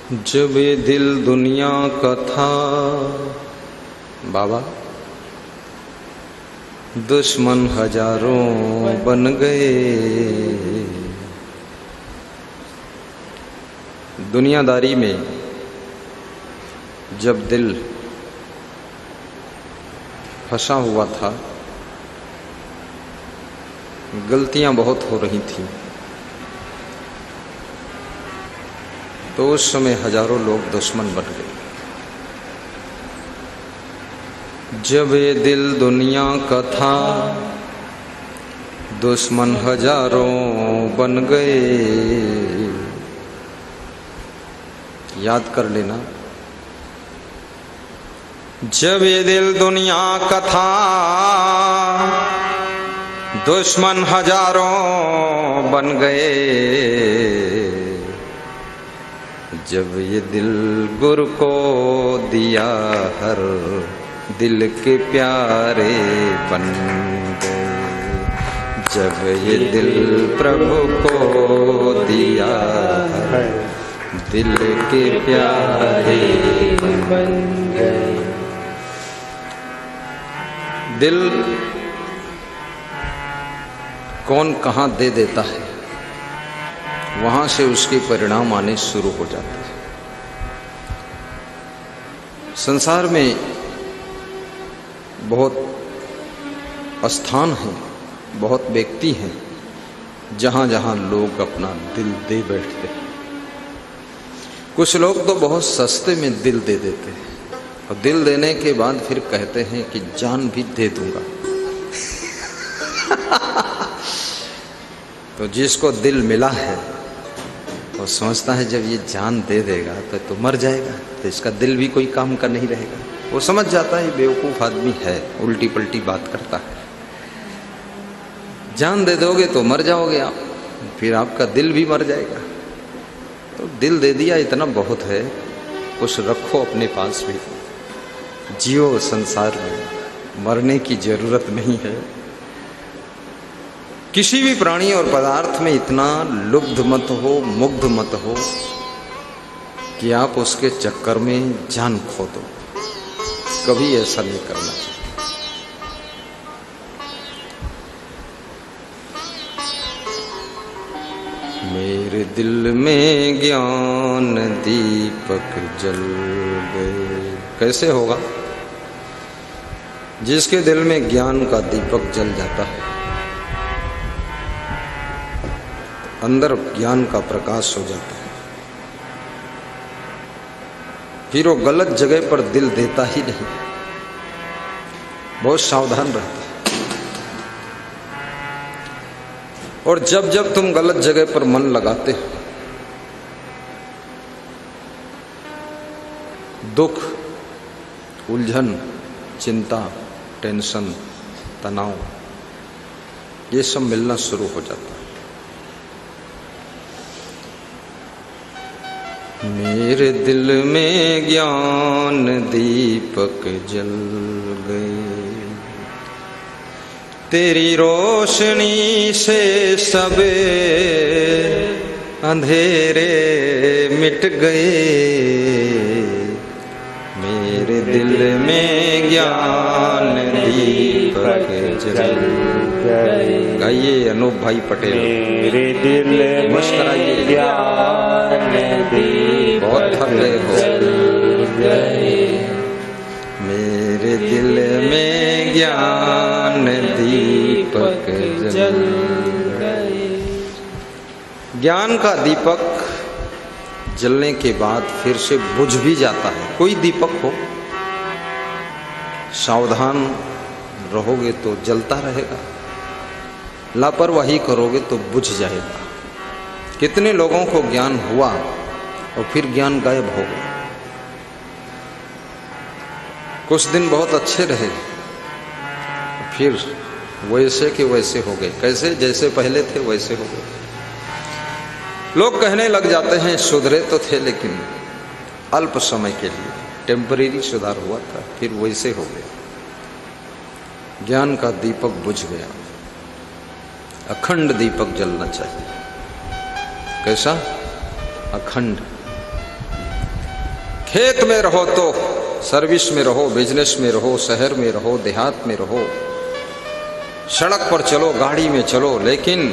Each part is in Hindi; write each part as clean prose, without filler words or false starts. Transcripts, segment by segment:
जब ये दिल दुनिया का था बाबा, दुश्मन हजारों बन गए। दुनियादारी में जब दिल फंसा हुआ था, गलतियां बहुत हो रही थीं, तो उस समय हजारों लोग दुश्मन बन गए। जब ये दिल दुनिया का था, दुश्मन हजारों बन गए। याद कर लेना, जब ये दिल दुनिया का था, दुश्मन हजारों बन गए। जब ये दिल गुरु को दिया, हर दिल के प्यारे बन गए। जब ये दिल प्रभु को दिया, हर दिल के प्यारे बन गए। दिल कौन कहाँ दे देता है, वहां से उसके परिणाम आने शुरू हो जाते हैं। संसार में बहुत स्थान हैं, बहुत व्यक्ति हैं, जहां जहां लोग अपना दिल दे बैठते हैं। कुछ लोग तो बहुत सस्ते में दिल दे देते हैं, और दिल देने के बाद फिर कहते हैं कि जान भी दे दूंगा। तो जिसको दिल मिला है वो समझता है जब ये जान दे देगा तो मर जाएगा, तो इसका दिल भी कोई काम का नहीं रहेगा। वो समझ जाता है बेवकूफ़ आदमी है, उल्टी पलटी बात करता है। जान दे दोगे तो मर जाओगे आप, फिर आपका दिल भी मर जाएगा। तो दिल दे दिया इतना बहुत है, कुछ रखो अपने पास भी, जियो संसार में, मरने की जरूरत नहीं है। किसी भी प्राणी और पदार्थ में इतना लुब्ध मत हो, मुग्ध मत हो कि आप उसके चक्कर में जान खो दो। कभी ऐसा नहीं करना चाहिए। मेरे दिल में ज्ञान दीपक जल गए। कैसे होगा? जिसके दिल में ज्ञान का दीपक जल जाता है, अंदर ज्ञान का प्रकाश हो जाता है, फिर वो गलत जगह पर दिल देता ही नहीं, बहुत सावधान रहता है। और जब जब तुम गलत जगह पर मन लगाते हो, दुख, उलझन, चिंता, टेंशन, तनाव, ये सब मिलना शुरू हो जाता है। मेरे दिल में ज्ञान दीपक जल गए, तेरी रोशनी से सब अंधेरे मिट गए। मेरे दिल में ज्ञान दीपक जल गए। गाइए अनूप भाई पटेल। मेरे दिल में ज्ञान दीपक बहुत थक गए हो। जल गए। मेरे दिल में ज्ञान दीपक जल गए। ज्ञान का दीपक जलने के बाद फिर से बुझ भी जाता है। कोई दीपक हो, सावधान रहोगे तो जलता रहेगा, लापरवाही करोगे तो बुझ जाएगा। कितने लोगों को ज्ञान हुआ और फिर ज्ञान गायब हो गया। कुछ दिन बहुत अच्छे रहे, फिर वैसे के वैसे हो गए। कैसे? जैसे पहले थे वैसे हो गए। लोग कहने लग जाते हैं सुधरे तो थे, लेकिन अल्प समय के लिए टेम्परेरी सुधार हुआ था, फिर वैसे हो गया। ज्ञान का दीपक बुझ गया। अखंड दीपक जलना चाहिए। कैसा? अखंड। खेत में रहो तो सर्विस में रहो, बिजनेस में रहो, शहर में रहो, देहात में रहो, सड़क पर चलो, गाड़ी में चलो, लेकिन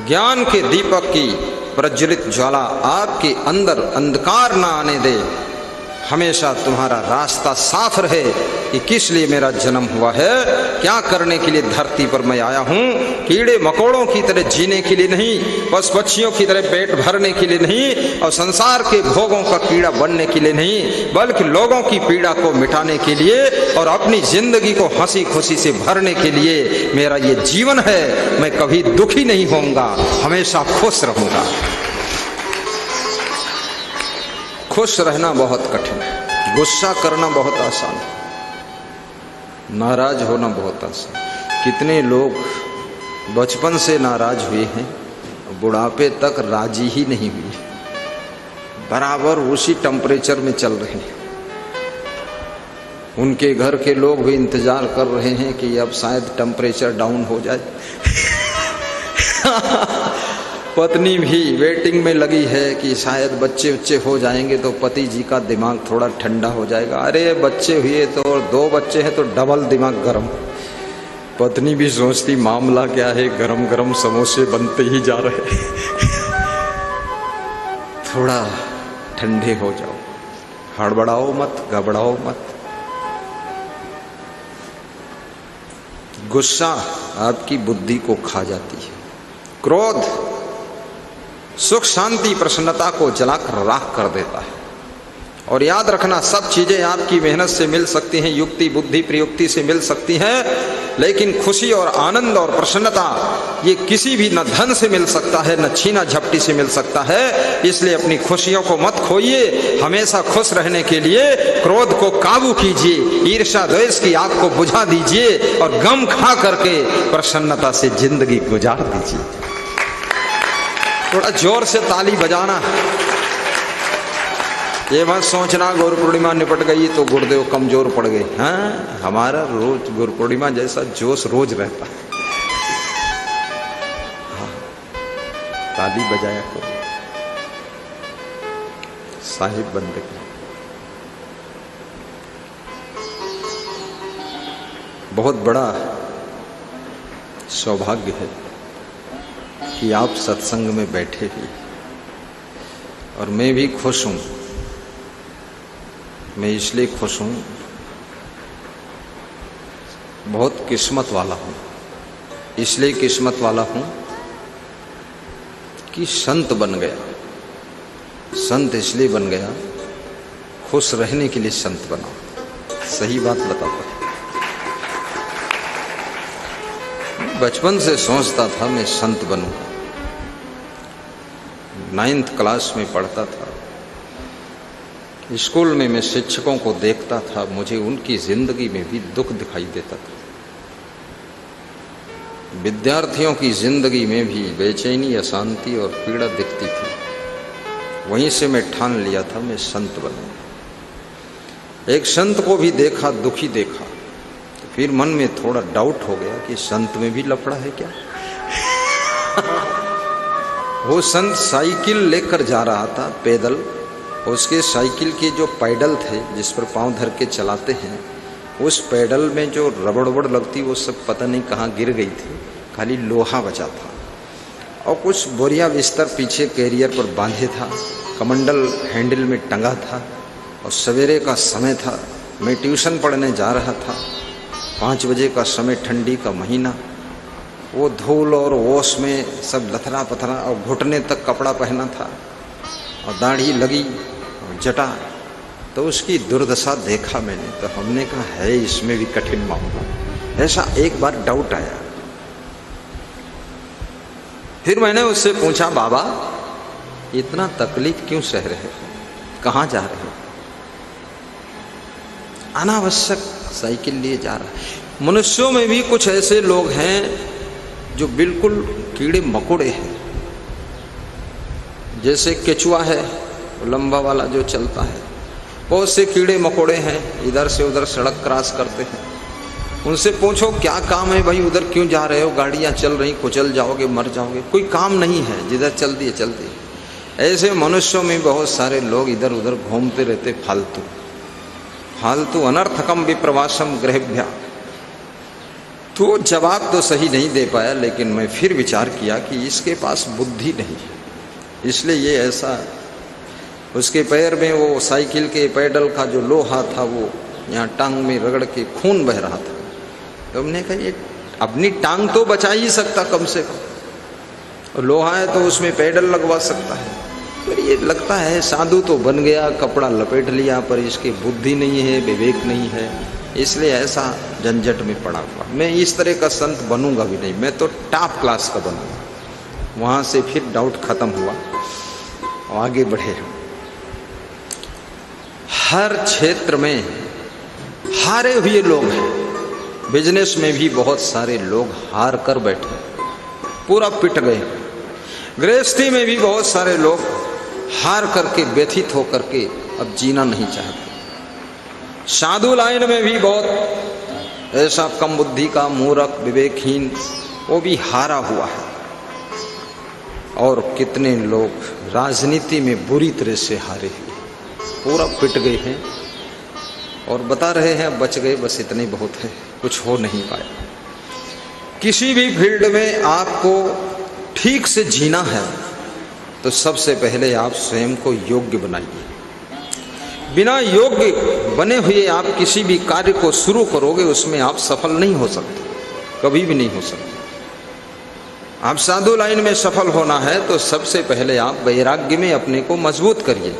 ज्ञान के दीपक की प्रज्वलित ज्वाला आपके अंदर अंधकार ना आने दे। हमेशा तुम्हारा रास्ता साफ रहे कि किस लिए मेरा जन्म हुआ है, क्या करने के लिए धरती पर मैं आया हूँ। कीड़े मकोड़ों की तरह जीने के लिए नहीं, बस पक्षियों की तरह पेट भरने के लिए नहीं, और संसार के भोगों का कीड़ा बनने के लिए नहीं, बल्कि लोगों की पीड़ा को मिटाने के लिए और अपनी जिंदगी को हंसी खुशी से भरने के लिए मेरा ये जीवन है। मैं कभी दुखी नहीं होऊंगा, हमेशा खुश रहूंगा। खुश रहना बहुत कठिन है, गुस्सा करना बहुत आसान है, नाराज होना बहुत आसान। कितने लोग बचपन से नाराज हुए हैं, बुढ़ापे तक राजी ही नहीं हुए, बराबर उसी टेम्परेचर में चल रहे हैं। उनके घर के लोग भी इंतजार कर रहे हैं कि अब शायद टेम्परेचर डाउन हो जाए। पत्नी भी वेटिंग में लगी है कि शायद बच्चे हो जाएंगे तो पति जी का दिमाग थोड़ा ठंडा हो जाएगा। अरे बच्चे हुए तो 2 बच्चे हैं तो डबल दिमाग गर्म। पत्नी भी सोचती मामला क्या है, गरम गरम समोसे बनते ही जा रहे। थोड़ा ठंडे हो जाओ, हड़बड़ाओ मत, घबराओ मत। गुस्सा आपकी बुद्धि को खा जाती है, क्रोध सुख शांति प्रसन्नता को जलाकर राख कर देता है। और याद रखना, सब चीजें आपकी मेहनत से मिल सकती हैं, युक्ति बुद्धि प्रयुक्ति से मिल सकती हैं, लेकिन खुशी और आनंद और प्रसन्नता ये किसी भी न धन से मिल सकता है, न छीना झपटी से मिल सकता है। इसलिए अपनी खुशियों को मत खोइए, हमेशा खुश रहने के लिए क्रोध को काबू कीजिए, ईर्ष्या द्वेष की आग को बुझा दीजिए और गम खा करके प्रसन्नता से जिंदगी गुजार दीजिए। थोड़ा जोर से ताली बजाना। ये मत सोचना गुरु पूर्णिमा निपट गई तो गुरुदेव कमजोर पड़ गए। हाँ, हमारा रोज गुरु पूर्णिमा जैसा जोश रोज रहता है। हाँ, ताली बजाया करो, साहिब बंदगी। बहुत बड़ा सौभाग्य है कि आप सत्संग में बैठे भी, और मैं भी खुश हूं। मैं इसलिए खुश हूं, बहुत किस्मत वाला हूं। इसलिए किस्मत वाला हूं कि संत बन गया। संत इसलिए बन गया, खुश रहने के लिए संत बना। सही बात बताता। बचपन से सोचता था मैं संत बनूंगा। 9th क्लास में पढ़ता था, स्कूल में मैं शिक्षकों को देखता था, मुझे उनकी जिंदगी में भी दुख दिखाई देता था। विद्यार्थियों की जिंदगी में भी बेचैनी, अशांति और पीड़ा दिखती थी। वहीं से मैं ठान लिया था मैं संत बनूंगा। एक संत को भी देखा, दुखी देखा, तो फिर मन में थोड़ा डाउट हो गया कि संत में भी लफड़ा है क्या। वो संत साइकिल लेकर जा रहा था पैदल, उसके साइकिल के जो पैडल थे जिस पर पांव धर के चलाते हैं, उस पैडल में जो रबड़ लगती वो सब पता नहीं कहाँ गिर गई थी, खाली लोहा बचा था। और कुछ बोरिया बिस्तर पीछे कैरियर पर बांधे था, कमंडल हैंडल में टंगा था। और सवेरे का समय था, मैं ट्यूशन पढ़ने जा रहा था। 5 बजे का समय, ठंडी का महीना। वो धूल और ओस में सब लथरा पथरा, और घुटने तक कपड़ा पहना था, और दाढ़ी लगी और जटा। तो उसकी दुर्दशा देखा मैंने, तो हमने कहा है इसमें भी कठिन मामला। ऐसा एक बार डाउट आया। फिर मैंने उससे पूछा, बाबा इतना तकलीफ क्यों सह रहे हो, कहाँ जा रहे हो? अनावश्यक साइकिल लिए जा रहा है। मनुष्यों में भी कुछ ऐसे लोग हैं जो बिल्कुल कीड़े मकोड़े हैं। जैसे केचुआ है, लंबा वाला जो चलता है, बहुत से कीड़े मकोड़े हैं, इधर से उधर सड़क क्रॉस करते हैं। उनसे पूछो क्या काम है भाई, उधर क्यों जा रहे हो, गाड़ियां चल रही, कुचल जाओगे, मर जाओगे। कोई काम नहीं है, जिधर चल दिए चल दिए। ऐसे मनुष्यों में बहुत सारे लोग इधर उधर घूमते रहते फालतू फालतू अनर्थकम विप्रवासम गृहभ्या। तो जवाब तो सही नहीं दे पाया, लेकिन मैं फिर विचार किया कि इसके पास बुद्धि नहीं है, इसलिए ये ऐसा। उसके पैर में वो साइकिल के पैडल का जो लोहा था वो यहाँ टांग में रगड़ के खून बह रहा था। तो हमने कहा ये अपनी टांग तो बचा ही सकता कम से कम, और लोहा है तो उसमें पैडल लगवा सकता है। पर ये लगता है साधु तो बन गया, कपड़ा लपेट लिया, पर इसकी बुद्धि नहीं है, विवेक नहीं है, इसलिए ऐसा झंझट में पड़ा हुआ। मैं इस तरह का संत बनूंगा भी नहीं, मैं तो टॉप क्लास का बनूंगा। वहाँ से फिर डाउट खत्म हुआ और आगे बढ़े। हर क्षेत्र में हारे हुए लोग हैं, बिजनेस में भी बहुत सारे लोग हार कर बैठे, पूरा पिट गए। गृहस्थी में भी बहुत सारे लोग हार करके व्यथित होकर के अब जीना नहीं चाहते। साधु लाइन में भी बहुत ऐसा कम बुद्धि का मूर्ख विवेकहीन वो भी हारा हुआ है। और कितने लोग राजनीति में बुरी तरह से हारे हुए, पूरा पिट गए हैं और बता रहे हैं बच गए, बस इतने बहुत है, कुछ हो नहीं पाया। किसी भी फील्ड में आपको ठीक से जीना है तो सबसे पहले आप स्वयं को योग्य बनाइए। बिना योग्य बने हुए आप किसी भी कार्य को शुरू करोगे उसमें आप सफल नहीं हो सकते, कभी भी नहीं हो सकते। आप साधु लाइन में सफल होना है तो सबसे पहले आप वैराग्य में अपने को मजबूत करिए।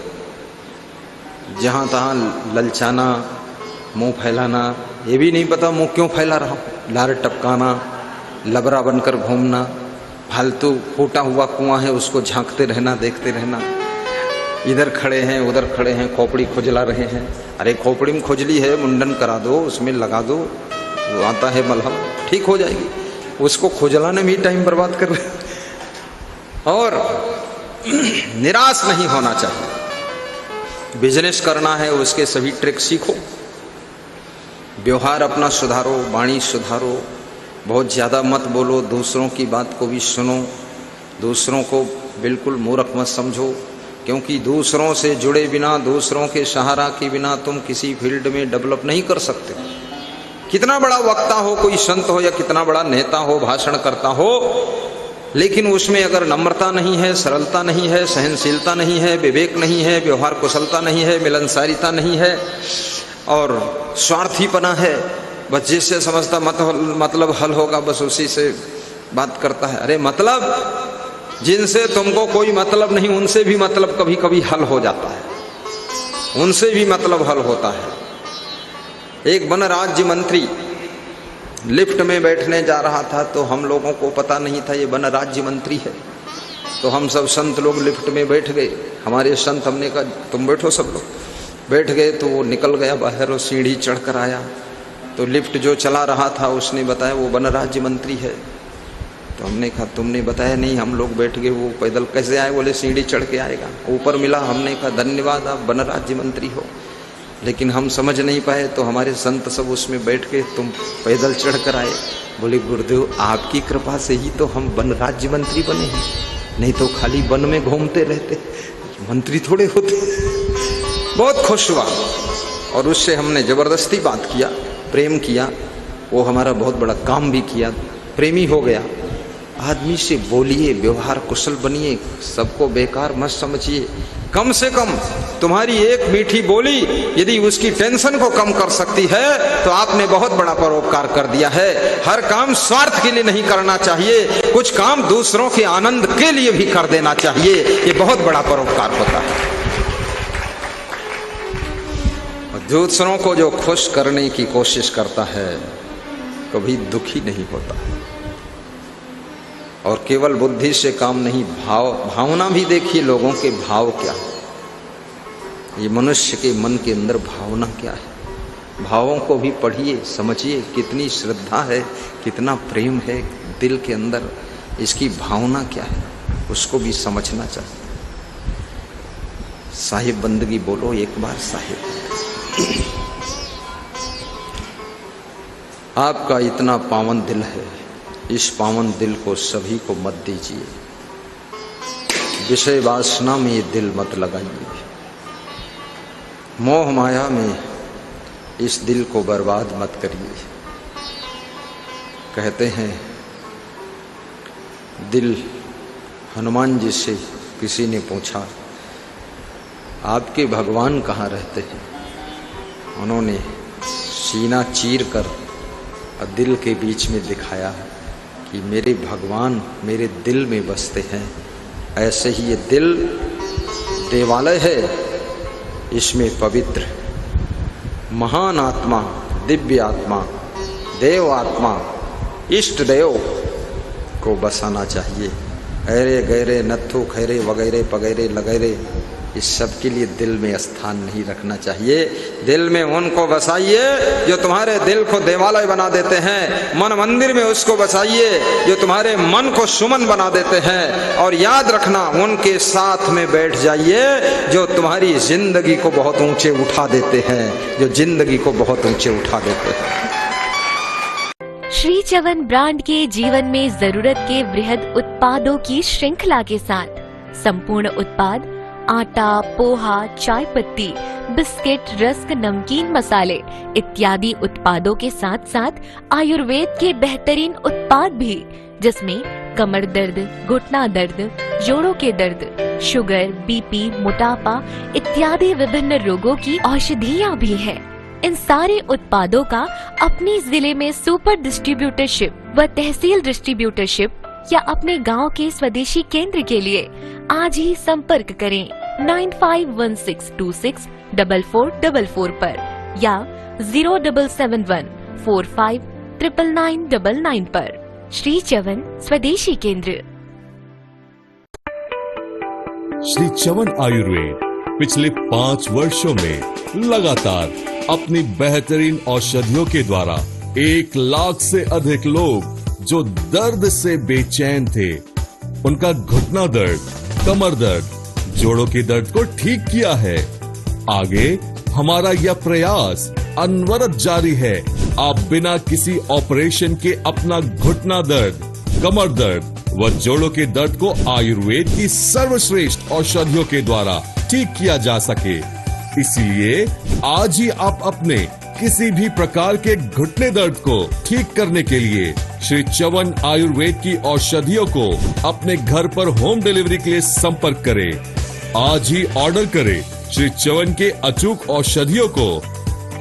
जहाँ तहाँ ललचाना, मुंह फैलाना, ये भी नहीं पता मुंह क्यों फैला रहा हूँ, लार टपकाना, लबरा बनकर घूमना, फालतू फूटा हुआ कुआं है उसको झांकते रहना, देखते रहना, इधर खड़े हैं उधर खड़े हैं, खोपड़ी खुजला रहे हैं। अरे खोपड़ी में खुजली है, मुंडन करा दो, उसमें लगा दो, वो आता है मलहम, ठीक हो जाएगी। उसको खुजलाने में ही टाइम बर्बाद कर रहे। और निराश नहीं होना चाहिए। बिजनेस करना है उसके सभी ट्रिक सीखो, व्यवहार अपना सुधारो, वाणी सुधारो, बहुत ज़्यादा मत बोलो, दूसरों की बात को भी सुनो, दूसरों को बिल्कुल मूर्ख मत समझो, क्योंकि दूसरों से जुड़े बिना, दूसरों के सहारा के बिना तुम किसी फील्ड में डेवलप नहीं कर सकते। कितना बड़ा वक्ता हो, कोई संत हो या कितना बड़ा नेता हो, भाषण करता हो, लेकिन उसमें अगर नम्रता नहीं है, सरलता नहीं है, सहनशीलता नहीं है, विवेक नहीं है, व्यवहार कुशलता नहीं है, मिलनसारिता नहीं है और स्वार्थीपना है, बस जिससे समझता मतलब हल होगा बस उसी से बात करता है। अरे मतलब जिनसे तुमको कोई मतलब नहीं उनसे भी मतलब कभी कभी हल हो जाता है, उनसे भी मतलब हल होता है। एक वन राज्य मंत्री लिफ्ट में बैठने जा रहा था तो हम लोगों को पता नहीं था ये वन राज्य मंत्री है, तो हम सब संत लोग लिफ्ट में बैठ गए। हमारे संत, हमने कहा तुम बैठो, सब लोग बैठ गए। तो वो निकल गया बाहर और सीढ़ी चढ़कर आया, तो लिफ्ट जो चला रहा था उसने बताया वो वन राज्य मंत्री है। तो हमने कहा तुमने बताया नहीं, हम लोग बैठ गए, वो पैदल कैसे आए? बोले सीढ़ी चढ़ के आएगा, ऊपर मिला। हमने कहा धन्यवाद, आप वन राज्य मंत्री हो, लेकिन हम समझ नहीं पाए तो हमारे संत सब उसमें बैठ के तुम पैदल चढ़ कर आए। बोले गुरुदेव आपकी कृपा से ही तो हम वन राज्य मंत्री बने हैं, नहीं तो खाली वन में घूमते रहते, मंत्री थोड़े होते। बहुत खुश हुआ और उससे हमने ज़बरदस्ती बात किया, प्रेम किया, वो हमारा बहुत बड़ा काम भी किया, प्रेमी हो गया। आदमी से बोलिए, व्यवहार कुशल बनिए, सबको बेकार मत समझिए। कम से कम तुम्हारी एक मीठी बोली यदि उसकी टेंशन को कम कर सकती है तो आपने बहुत बड़ा परोपकार कर दिया है। हर काम स्वार्थ के लिए नहीं करना चाहिए, कुछ काम दूसरों के आनंद के लिए भी कर देना चाहिए, ये बहुत बड़ा परोपकार होता है। दूसरों को जो खुश करने की कोशिश करता है कभी दुखी नहीं होता। और केवल बुद्धि से काम नहीं, भावना भी देखिए, लोगों के भाव क्या है, ये मनुष्य के मन के अंदर भावना क्या है। भावों को भी पढ़िए, समझिए, कितनी श्रद्धा है, कितना प्रेम है दिल के अंदर, इसकी भावना क्या है, उसको भी समझना चाहिए। साहिब बंदगी बोलो एक बार, साहिब। आपका इतना पावन दिल है, इस पावन दिल को सभी को मत दीजिए। विषय वासना में ये दिल मत लगाइए, मोह माया में इस दिल को बर्बाद मत करिए। कहते हैं दिल, हनुमान जी से किसी ने पूछा आपके भगवान कहाँ रहते हैं? उन्होंने सीना चीर कर दिल के बीच में दिखाया कि मेरे भगवान मेरे दिल में बसते हैं। ऐसे ही ये दिल देवालय है, इसमें पवित्र महान आत्मा, दिव्य आत्मा, देव आत्मा, इष्ट देव को बसाना चाहिए। ऐरे गैरे नत्थु खैरे वगैरह पगैरे लगैरे इस सब के लिए दिल में स्थान नहीं रखना चाहिए। दिल में उनको बसाइए जो तुम्हारे दिल को देवालय बना देते हैं। मन मंदिर में उसको बसाइए जो तुम्हारे मन को सुमन बना देते हैं। और याद रखना, उनके साथ में बैठ जाइए जो तुम्हारी जिंदगी को बहुत ऊंचे उठा देते हैं, जो जिंदगी को बहुत ऊंचे उठा देते हैं। श्री चवन ब्रांड के जीवन में जरूरत के वृहद उत्पादों की श्रृंखला के साथ संपूर्ण उत्पाद आटा, पोहा, चाय पत्ती, बिस्किट, रस्क, नमकीन, मसाले इत्यादि उत्पादों के साथ साथ आयुर्वेद के बेहतरीन उत्पाद भी, जिसमें कमर दर्द, घुटना दर्द, जोड़ों के दर्द, शुगर, बीपी, मोटापा इत्यादि विभिन्न रोगों की औषधियाँ भी हैं। इन सारे उत्पादों का अपने जिले में सुपर डिस्ट्रीब्यूटरशिप व तहसील डिस्ट्रीब्यूटरशिप या अपने गांव के स्वदेशी केंद्र के लिए आज ही संपर्क करें 9516264444 पर या 0771459999 पर। श्री चवन स्वदेशी केंद्र। श्री चवन आयुर्वेद पिछले 5 वर्षों में लगातार अपनी बेहतरीन औषधियों के द्वारा 1 लाख से अधिक लोग जो दर्द से बेचैन थे, उनका घुटना दर्द, कमर दर्द, जोड़ों के दर्द को ठीक किया है। आगे हमारा यह प्रयास अनवरत जारी है। आप बिना किसी ऑपरेशन के अपना घुटना दर्द, कमर दर्द व जोड़ों के दर्द को आयुर्वेद की सर्वश्रेष्ठ औषधियों के द्वारा ठीक किया जा सके। इसलिए आज ही आप अपने किसी भी प्रकार के घुटने दर्द को ठीक करने के लिए श्री चवन आयुर्वेद की औषधियों को अपने घर पर होम डिलीवरी के लिए संपर्क करें। आज ही ऑर्डर करें श्री चवन के अचूक औषधियों को।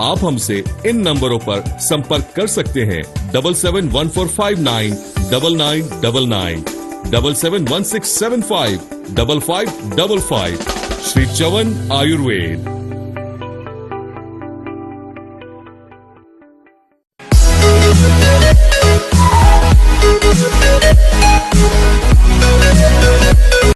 आप हमसे इन नंबरों पर संपर्क कर सकते हैं 7714599999, 7716755555। श्री चवन आयुर्वेद।